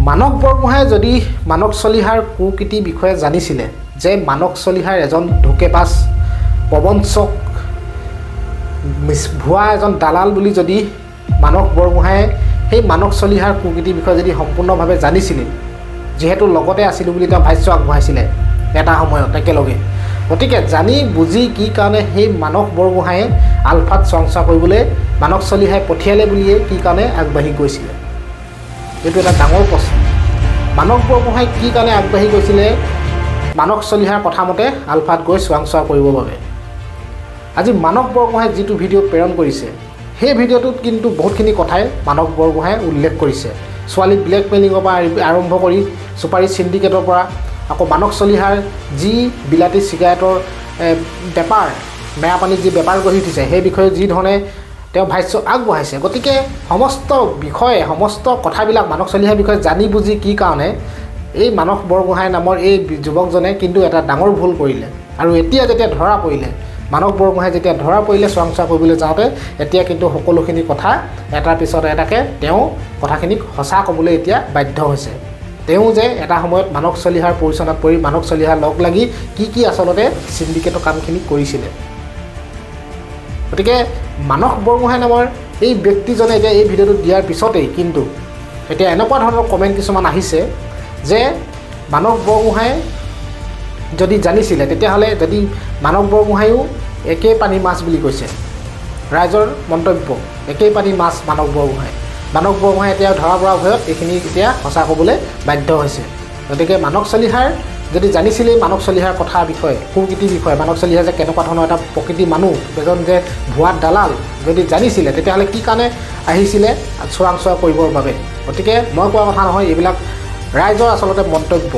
মানস বৰগোহাঁয়ে যদি মানস চলিহাৰ কুকীৰ্তিৰ বিষয়ে জানিছিলে যে মানস চলিহাৰ এজন ধোকেবাজ প্ৰবঞ্চক ভুৱা এজন দালাল বুলি যদি মানস বৰগোহাঁয়ে সেই মানস চলিহাৰ কুকীৰ্তিৰ বিষয়ে যদি সম্পূৰ্ণভাৱে জানিছিলে যেহেতু লগতে আছিলোঁ বুলি তেওঁ ভাষ্য আগবঢ়াইছিলে এটা সময়ত একেলগে গতিকে জানি বুজি কি কাৰণে সেই মানস বৰগোহাঁয়ে আলফাত চংচা কৰিবলৈ মানস চলিহাই পঠিয়ালে বুলিয়ে কি কাৰণে আগবাঢ়ি গৈছিলে এইটো এটা ডাঙৰ প্ৰশ্ন মানস বৰগোহাঁই কি কাৰণে আগবাঢ়ি গৈছিলে মানস চলিহাৰ কথামতে আলফাত গৈ চোৱাংচোৱা কৰিবৰ বাবে আজি মানস বৰগোহাঁয়ে যিটো ভিডিঅ' প্ৰেৰণ কৰিছে সেই ভিডিঅ'টোত কিন্তু বহুতখিনি কথাই মানস বৰগোহাঁয়ে উল্লেখ কৰিছে ছোৱালীক ব্লেকমেইলিঙৰ পৰা আৰম্ভ কৰি চুপাৰী চিণ্ডিকেটৰ পৰা আকৌ মানস চলিহাৰ যি বিলাতী চিগাৰেটৰ বেপাৰ মেৰাপানীত যি বেপাৰ গঢ়ি উঠিছে সেই বিষয়ে যি ধৰণে তেওঁ ভাষ্য আগবঢ়াইছে গতিকে সমস্ত বিষয়ে সমস্ত কথাবিলাক মানস চলিহাৰ বিষয়ে জানি বুজি কি কাৰণে এই মানস বৰগোহাঁই নামৰ এই যুৱকজনে কিন্তু এটা ডাঙৰ ভুল কৰিলে আৰু এতিয়া যেতিয়া ধৰা পৰিলে মানস বৰগোহাঁই যেতিয়া ধৰা পৰিলে চোৱাংচোৱা কৰিবলৈ যাওঁতে এতিয়া কিন্তু সকলোখিনি কথা এটাৰ পিছত এটাকে তেওঁ কথাখিনিক সঁচা ক'বলৈ এতিয়া বাধ্য হৈছে তেওঁ যে এটা সময়ত মানস চলিহাৰ পৰিচালনাত পৰি মানস চলিহাৰ লগ লাগি কি আচলতে চিণ্ডিকেটৰ কামখিনি কৰিছিলে গতিকে মানস বৰগোহাঁই নামৰ এই ব্যক্তিজনে এতিয়া এই ভিডিঅ'টো দিয়াৰ পিছতেই কিন্তু এতিয়া এনেকুৱা ধৰণৰ কমেণ্ট কিছুমান আহিছে যে মানস বৰগোহাঁয়ে যদি জানিছিলে তেতিয়াহ'লে যদি মানস বৰগোহাঁয়েও একেই পানী মাছ বুলি কৈছে ৰাইজৰ মন্তব্য একেই পানী মাছ মানস বৰগোহাঁয়ে এতিয়া ধৰা পৰা ভয়ত এইখিনি এতিয়া সঁচা ক'বলৈ বাধ্য হৈছে গতিকে মানস চলিহাৰ যদি জানিছিলেই মানস চলিহাৰ কথাৰ বিষয়ে কুকীৰ্তিৰ বিষয়ে মানস চলিহাৰ যে কেনেকুৱা ধৰণৰ এটা প্ৰকৃতিৰ মানুহ এজন যে ভুৱা দালাল যদি জানিছিলে তেতিয়াহ'লে কি কাৰণে আহিছিলে চোৱাংচোৱা কৰিবৰ বাবে গতিকে মই কোৱা কথা নহয় এইবিলাক ৰাইজৰ আচলতে মন্তব্য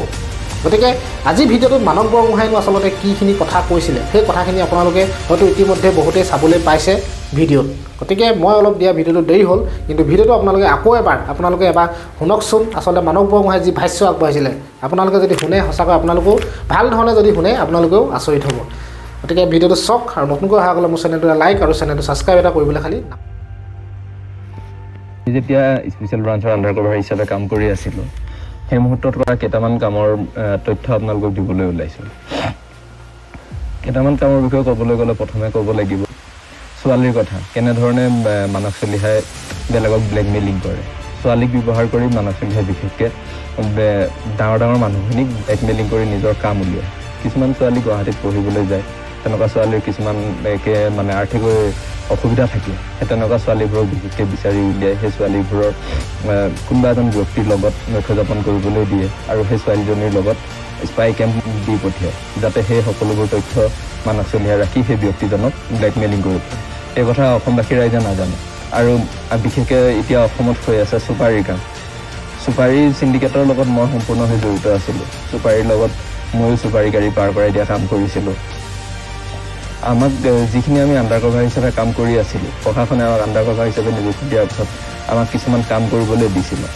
গতিকে আজি ভিডিঅ'টোত মানস বৰগোহাঁয়েনো আচলতে কিখিনি কথা কৈছিলে সেই কথাখিনি আপোনালোকে হয়তো ইতিমধ্যে বহুতেই চাবলৈ পাইছে ভিডিঅ'ত গতিকে মই অলপ দিয়া ভিডিঅ'টো দেৰি হ'ল কিন্তু ভিডিঅ'টো আপোনালোকে এবাৰ শুনকচোন আচলতে মানস বৰগোহাঁয়ে যি ভাষ্য আগবঢ়াইছিলে আপোনালোকে যদি শুনে সঁচাকৈ আপোনালোকেও ভাল ধৰণে যদি শুনে আপোনালোকেও আচৰিত হ'ব গতিকে ভিডিঅ'টো চাওক আৰু নতুনকৈ অহাসকলে মোৰ চেনেলটো লাইক আৰু চেনেলটো ছাবস্ক্ৰাইব এটা কৰিবলৈ খালি যেতিয়া স্পেচিয়েল ব্ৰাঞ্চৰ আণ্ডাৰ কভাৰ হিচাপে কাম কৰি আছিলোঁ সেই মুহূৰ্তত কৰা কেইটামান কামৰ তথ্য আপোনালোকক দিবলৈ ওলাইছোঁ কেইটামান কামৰ বিষয়ে ক'বলৈ গ'লে প্ৰথমে ক'ব লাগিব ছোৱালীৰ কথা কেনেধৰণে মানস চলিহাই বেলেগক ব্লেকমেইলিং কৰে ছোৱালীক ব্যৱহাৰ কৰি মানস চলিহাই বিশেষকৈ ডাঙৰ মানুহখিনিক ব্লেকমেইলিং কৰি নিজৰ কাম উলিয়ায় কিছুমান ছোৱালী গুৱাহাটীত পঢ়িবলৈ যায় তেনেকুৱা ছোৱালীৰ কিছুমান মানে আৰ্থিক অসুবিধা থাকে সেই তেনেকুৱা ছোৱালীবোৰক বিশেষকৈ বিচাৰি উলিয়াই সেই ছোৱালীবোৰৰ কোনোবা এজন ব্যক্তিৰ লগত নৈশ যাপন কৰিবলৈ দিয়ে আৰু সেই ছোৱালীজনীৰ লগত স্পাই কেম্প দি পঠিয়ায় যাতে সেই সকলোবোৰ তথ্য মানস চলিহাই ৰাখি সেই ব্যক্তিজনক ব্লেকমেইলিং কৰিব এই কথা অসমবাসী ৰাইজে নাজানে আৰু বিশেষকৈ এতিয়া অসমত হৈ আছে চুপাৰীৰ কাম চুপাৰী চিণ্ডিকেটৰ লগত মই সম্পূৰ্ণভাৱে জড়িত আছিলোঁ চুপাৰীৰ লগত ময়ো চুপাৰী গাড়ী পাৰ কৰাই দিয়া কাম কৰিছিলোঁ আমাক যিখিনি আমি আণ্ডাৰ কভাৰ হিচাপে কাম কৰি আছিলোঁ প্ৰশাসনে আমাক আণ্ডাৰ কভাৰ হিচাপে নিযুক্তি দিয়াৰ পিছত আমাক কিছুমান কাম কৰিবলৈ দিছিলে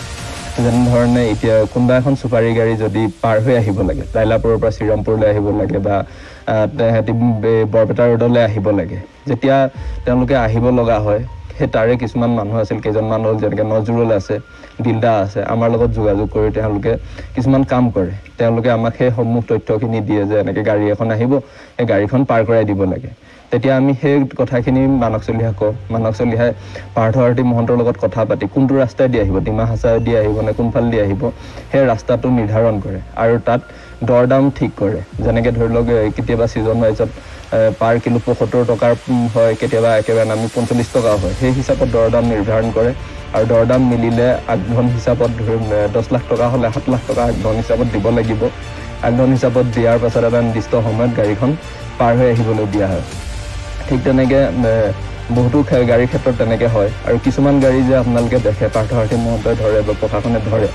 যেনেধৰণে এতিয়া কোনোবা এখন চুপাৰী গাড়ী যদি পাৰ হৈ আহিব লাগে লাইলাপুৰৰ পৰা শ্ৰীৰামপুৰলৈ আহিব লাগে বা সিহঁতি বৰপেটা ৰোডলৈ আহিব লাগে যেতিয়া তেওঁলোকে আহিব লগা হয় সেই তাৰে কিছুমান মানুহ আছিল কেইজনমান হ'ল যেনেকৈ নজৰুল আছে দিলদা আছে আমাৰ লগত যোগাযোগ কৰি তেওঁলোকে কিছুমান কাম কৰে তেওঁলোকে আমাক সেই সমূহ তথ্যখিনি দিয়ে যে এনেকৈ গাড়ী এখন আহিব সেই গাড়ীখন পাৰ কৰাই দিব লাগে তেতিয়া আমি সেই কথাখিনি মানস চলিহাই কওঁ মানস চলিহাই পাৰ্থসাৰথী মহন্তৰ লগত কথা পাতি কোনটো ৰাস্তাই দি আহিব ডিমা হাছাই দি আহিব নে কোনফালে দি আহিব সেই ৰাস্তাটো নিৰ্ধাৰণ কৰে আৰু তাত দৰ দাম ঠিক কৰে যেনেকৈ ধৰি লওক কেতিয়াবা ছিজন ৱাইজত পাৰ কিলো ৭৫ টকাৰ হয় কেতিয়াবা একেবাৰে নামি ৪৫ টকাও হয় সেই হিচাপত দৰ দাম নিৰ্ধাৰণ কৰে আৰু দৰ দাম মিলিলে আগধন হিচাপত ১০ লাখ টকা হ'লে ৭ লাখ টকা আগধন হিচাপত দিব লাগিব আগধন হিচাপত দিয়াৰ পাছত এটা নিৰ্দিষ্ট সময়ত গাড়ীখন পাৰ হৈ আহিবলৈ দিয়া হয় ঠিক তেনেকৈ বহুতো গাড়ীৰ ক্ষেত্ৰত তেনেকৈ হয় আৰু কিছুমান গাড়ী যে আপোনালোকে দেখে পাৰ্থসাৰথী মহন্তই ধৰে বা প্ৰশাসনে ধৰে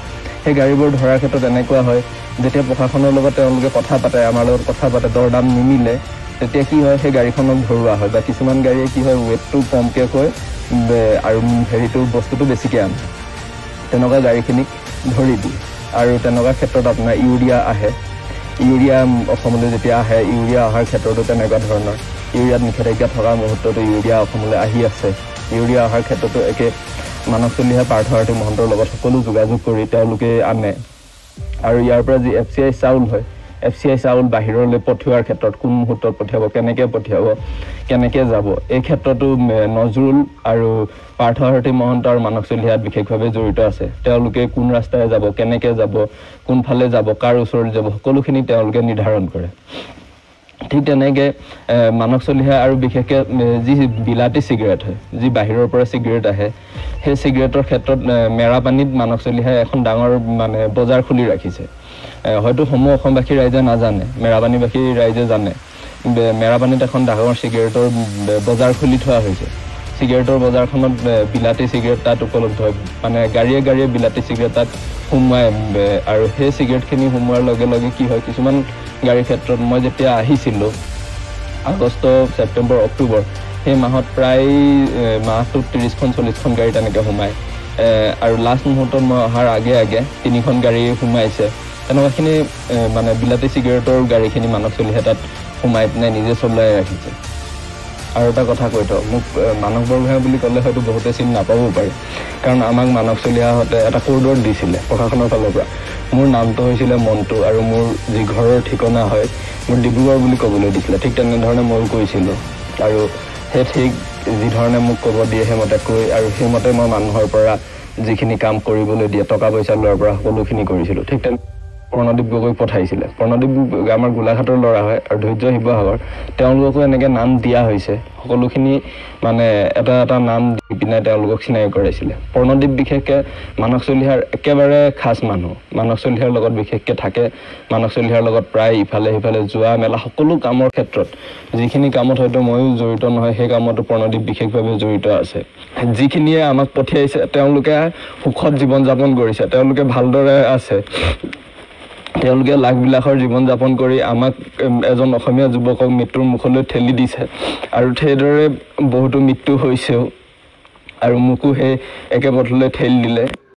সেই গাড়ীবোৰ ধৰাৰ ক্ষেত্ৰত এনেকুৱা হয় যেতিয়া প্ৰশাসনৰ লগত তেওঁলোকে কথা পাতে আমাৰ লগত কথা পাতে দৰ দাম নিমিলে তেতিয়া কি হয় সেই গাড়ীখনক ধৰোৱা হয় বা কিছুমান গাড়ীয়ে কি হয় ৱেটটো কমকৈ কয় আৰু বস্তুটো বেছিকৈ আনে তেনেকুৱা গাড়ীখিনিক ধৰি দিয়ে আৰু তেনেকুৱা ক্ষেত্ৰত আপোনাৰ ইউৰিয়া আহে ইউৰিয়া অসমলৈ যেতিয়া আহে ইউৰিয়া অহাৰ ক্ষেত্ৰতো তেনেকুৱা ধৰণৰ ইউৰিয়াত নিষেধাজ্ঞা থকা মুহূৰ্ততো ইউৰিয়া অসমলৈ আহি আছে ইউৰিয়া অহাৰ ক্ষেত্ৰতো একে মানস চলিহা পাৰ্থসাৰথী মহন্তৰ লগত সকলো যোগাযোগ কৰি তেওঁলোকে আনে আৰু ইয়াৰ পৰা যি FCI চাউল হয় FCI চাউল বাহিৰলৈ পঠিওৱাৰ ক্ষেত্ৰত কোন মুহূৰ্তত পঠিয়াব কেনেকৈ যাব এই ক্ষেত্ৰতো নজৰুল আৰু পাৰ্থসাৰথী মহন্ত আৰু মানস চলিহাত বিশেষভাৱে জড়িত আছে তেওঁলোকে কোন ৰাস্তাৰে যাব কেনেকৈ যাব কোনফালে যাব কাৰ ওচৰলৈ যাব সকলোখিনি তেওঁলোকে নিৰ্ধাৰণ কৰে ঠিক তেনেকৈ মানস চলিহা আৰু বিশেষকৈ যি বিলাতী চিগাৰেট হয় যি বাহিৰৰ পৰা চিগাৰেট আহে সেই চিগাৰেটৰ ক্ষেত্ৰত মেৰাপানীত মানস চলিহাই এখন ডাঙৰ মানে বজাৰ খুলি ৰাখিছে হয়তো সমূহ অসমবাসী ৰাইজে নাজানে মেৰাপানীবাসী ৰাইজে জানে মেৰাপানীত এখন ডাঙৰ চিগাৰেটৰ বজাৰ খুলি থোৱা হৈছে চিগাৰেটৰ বজাৰখনত বিলাতী চিগাৰেট তাত উপলব্ধ হয় মানে গাড়ীয়ে বিলাতী চিগাৰেট তাত সোমোৱাই আৰু সেই চিগাৰেটখিনি সোমোৱাৰ লগে লগে কি হয় কিছুমান গাড়ীৰ ক্ষেত্ৰত মই যেতিয়া আহিছিলোঁ আগষ্ট ছেপ্টেম্বৰ অক্টোবৰ সেই মাহত প্ৰায় মাহটোত 30খন 40খন গাড়ী তেনেকৈ সোমায় আৰু লাষ্ট মুহূৰ্তত মই অহাৰ আগে 3খন গাড়ী সোমাইছে তেনেকুৱাখিনি মানে বিলাতী চিগাৰেটৰ গাড়ীখিনি মানস চলিহা তাত সোমাই পিনে নিজে চলাই ৰাখিছে আৰু এটা কথা কৈ থওঁ মোক মানস বৰগোহাঁই বুলি ক'লে হয়তো বহুতে চিনি নাপাবও পাৰে কাৰণ আমাক মানস চলিহাহঁতে এটা কৰিডৰ দিছিলে প্ৰশাসনৰ ফালৰ পৰা মোৰ নামটো হৈছিলে মন্টু আৰু মোৰ যি ঘৰৰ ঠিকনা হয় মোৰ ডিব্ৰুগড় বুলি ক'বলৈ দিছিলে ঠিক তেনেধৰণে ময়ো কৈছিলোঁ আৰু সেই ঠিক যিধৰণে মোক ক'ব দিয়ে সেইমতে কৈ আৰু সেইমতে মই মানুহৰ পৰা যিখিনি কাম কৰিবলৈ দিয়ে টকা পইচা লোৱাৰ পৰা সকলোখিনি কৰিছিলোঁ ঠিক তেনে প্ৰণদীপ গগৈক পঠাইছিলে প্ৰণদীপ আমাৰ গোলাঘাটৰ ল'ৰা হয় আৰু ধৈৰ্য শিৱসাগৰ তেওঁলোককো এনেকৈ নাম দিয়া হৈছে সকলোখিনি মানে এটা নাম দি পিনে তেওঁলোকক চিনাকি কৰাইছিলে প্ৰণদীপ বিশেষকৈ মানস চলিহাৰ একেবাৰে খাছ মানুহ মানস চলিহাৰ লগত বিশেষকৈ থাকে মানস চলিহাৰ লগত প্ৰায় ইফালে সিফালে যোৱা মেলা সকলো কামৰ ক্ষেত্ৰত যিখিনি কামত হয়তো ময়ো জড়িত নহয় সেই কামতো প্ৰণদীপ বিশেষভাৱে জড়িত আছে যিখিনিয়ে আমাক পঠিয়াইছে তেওঁলোকে সুখত জীৱন যাপন কৰিছে তেওঁলোকে ভালদৰে আছে তেওঁলোকে লাখবিলাখৰ জীৱন যাপন কৰি আমাক এজন অসমীয়া যুৱকক মৃত্যুৰ মুখলৈ ঠেলি দিছে আৰু সেইদৰে বহুতো মৃত্যু হৈছেও আৰু মোকো সেই একে পথলৈ ঠেলি দিলে